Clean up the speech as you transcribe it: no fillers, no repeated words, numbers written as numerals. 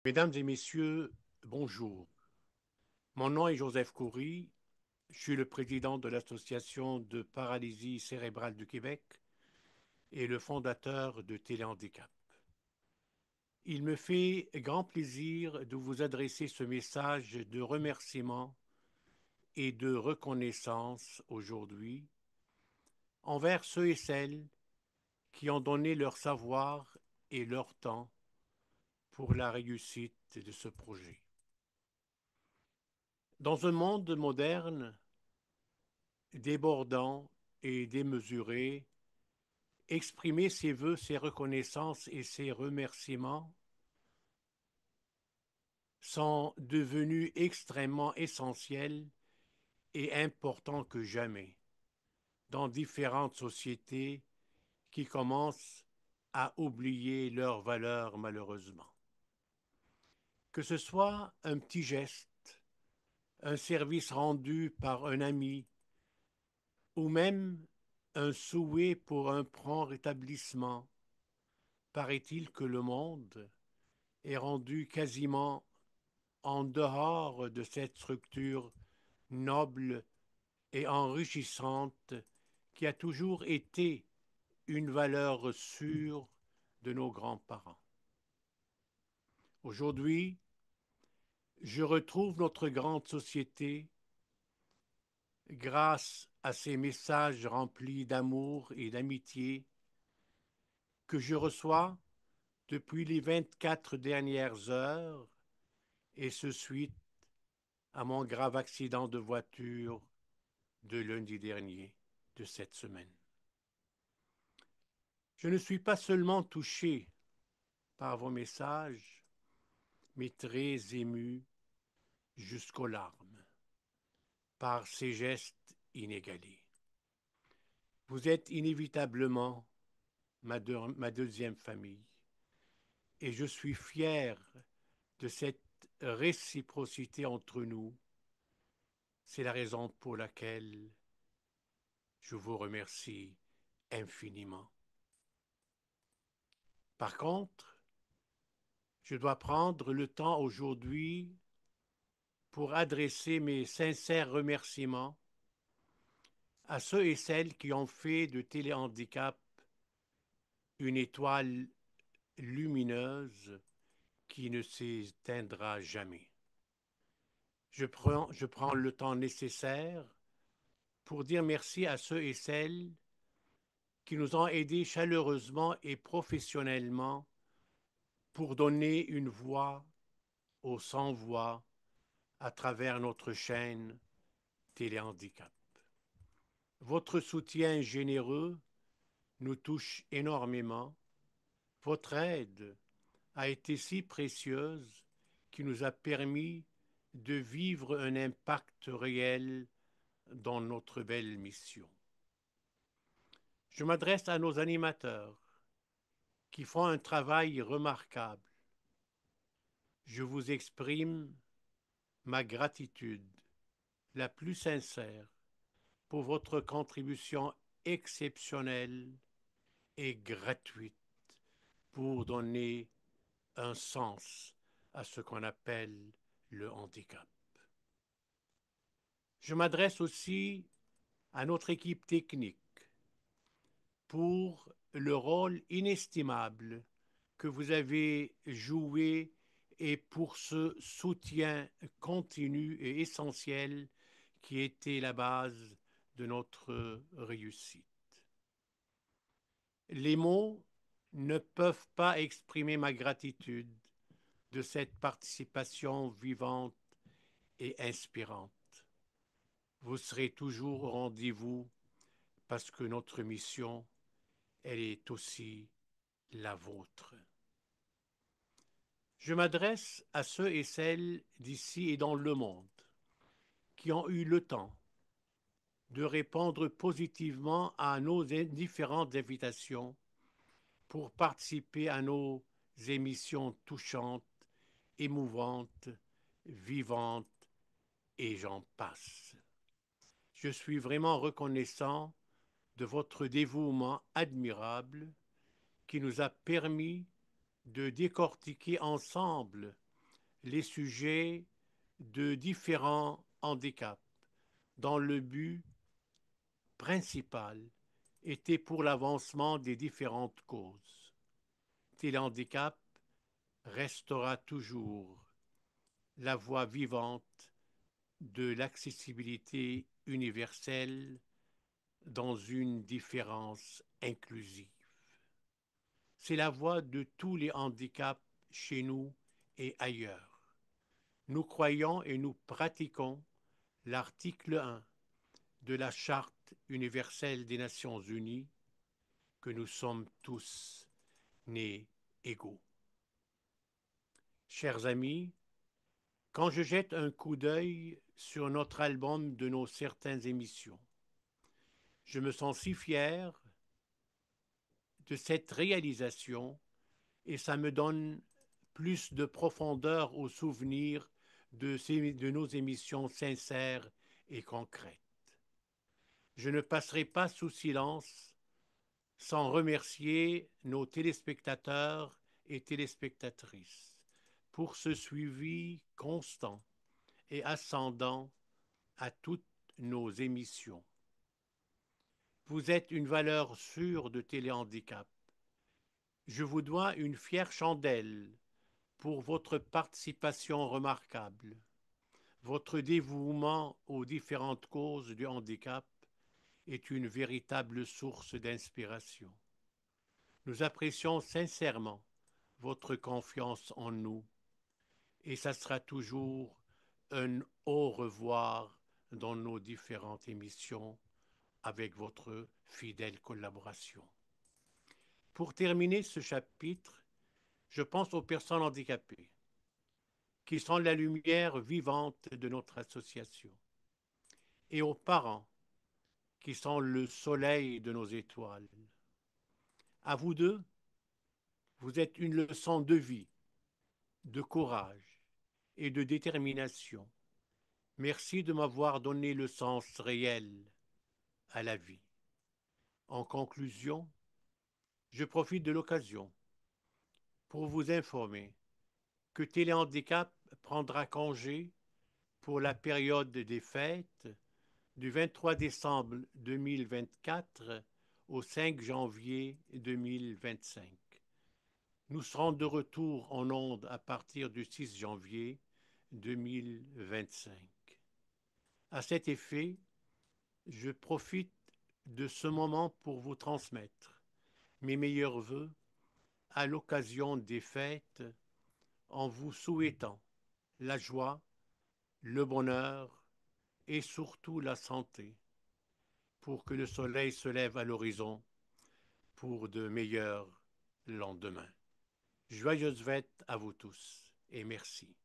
Mesdames et messieurs, bonjour. Mon nom est Joseph Coury. Je suis le président de l'Association de paralysie cérébrale du Québec et le fondateur de Téléhandicap. Il me fait grand plaisir de vous adresser ce message de remerciement et de reconnaissance aujourd'hui envers ceux et celles qui ont donné leur savoir et leur temps pour la réussite de ce projet. Dans un monde moderne, débordant et démesuré, exprimer ses vœux, ses reconnaissances et ses remerciements sont devenus extrêmement essentiels et importants que jamais dans différentes sociétés qui commencent à oublier leurs valeurs malheureusement. Que ce soit un petit geste, un service rendu par un ami ou même un souhait pour un prompt rétablissement, paraît-il que le monde est rendu quasiment en dehors de cette structure noble et enrichissante qui a toujours été une valeur sûre de nos grands-parents. Aujourd'hui, je retrouve notre grande société grâce à ces messages remplis d'amour et d'amitié que je reçois depuis les 24 dernières heures et ce suite à mon grave accident de voiture de lundi dernier de cette semaine. Je ne suis pas seulement touché par vos messages, mais très ému jusqu'aux larmes par ces gestes inégalés. Vous êtes inévitablement ma deuxième famille et je suis fier de cette réciprocité entre nous. C'est la raison pour laquelle je vous remercie infiniment. Par contre, je dois prendre le temps aujourd'hui pour adresser mes sincères remerciements à ceux et celles qui ont fait de Téléhandicap une étoile lumineuse qui ne s'éteindra jamais. Je prends le temps nécessaire pour dire merci à ceux et celles qui nous ont aidés chaleureusement et professionnellement pour donner une voix aux sans-voix à travers notre chaîne Téléhandicap. Votre soutien généreux nous touche énormément. Votre aide a été si précieuse qui nous a permis de vivre un impact réel dans notre belle mission. Je m'adresse à nos animateurs qui font un travail remarquable. Je vous exprime ma gratitude la plus sincère pour votre contribution exceptionnelle et gratuite pour donner un sens à ce qu'on appelle le handicap. Je m'adresse aussi à notre équipe technique pour le rôle inestimable que vous avez joué et pour ce soutien continu et essentiel qui était la base de notre réussite. Les mots ne peuvent pas exprimer ma gratitude de cette participation vivante et inspirante. Vous serez toujours au rendez-vous parce que notre mission, elle est aussi la vôtre. Je m'adresse à ceux et celles d'ici et dans le monde qui ont eu le temps de répondre positivement à nos différentes invitations pour participer à nos émissions touchantes, émouvantes, vivantes et j'en passe. Je suis vraiment reconnaissant de votre dévouement admirable qui nous a permis de décortiquer ensemble les sujets de différents handicaps dont le but principal était pour l'avancement des différentes causes. Téléhandicap restera toujours la voie vivante de l'accessibilité universelle dans une différence inclusive. C'est la voie de tous les handicaps chez nous et ailleurs. Nous croyons et nous pratiquons l'article 1 de la Charte universelle des Nations unies, que nous sommes tous nés égaux. Chers amis, quand je jette un coup d'œil sur notre album de nos certaines émissions, je me sens si fier de cette réalisation et ça me donne plus de profondeur au souvenir de nos émissions sincères et concrètes. Je ne passerai pas sous silence sans remercier nos téléspectateurs et téléspectatrices pour ce suivi constant et ascendant à toutes nos émissions. Vous êtes une valeur sûre de Téléhandicap. Je vous dois une fière chandelle pour votre participation remarquable. Votre dévouement aux différentes causes du handicap est une véritable source d'inspiration. Nous apprécions sincèrement votre confiance en nous et ça sera toujours un au revoir dans nos différentes émissions avec votre fidèle collaboration. Pour terminer ce chapitre, je pense aux personnes handicapées, qui sont la lumière vivante de notre association, et aux parents, qui sont le soleil de nos étoiles. À vous deux, vous êtes une leçon de vie, de courage et de détermination. Merci de m'avoir donné le sens réel à la vie. En conclusion, je profite de l'occasion pour vous informer que Téléhandicap prendra congé pour la période des fêtes du 23 décembre 2024 au 5 janvier 2025. Nous serons de retour en ondes à partir du 6 janvier 2025. À cet effet, je profite de ce moment pour vous transmettre mes meilleurs vœux à l'occasion des fêtes en vous souhaitant la joie, le bonheur et surtout la santé pour que le soleil se lève à l'horizon pour de meilleurs lendemains. Joyeuses fêtes à vous tous et merci.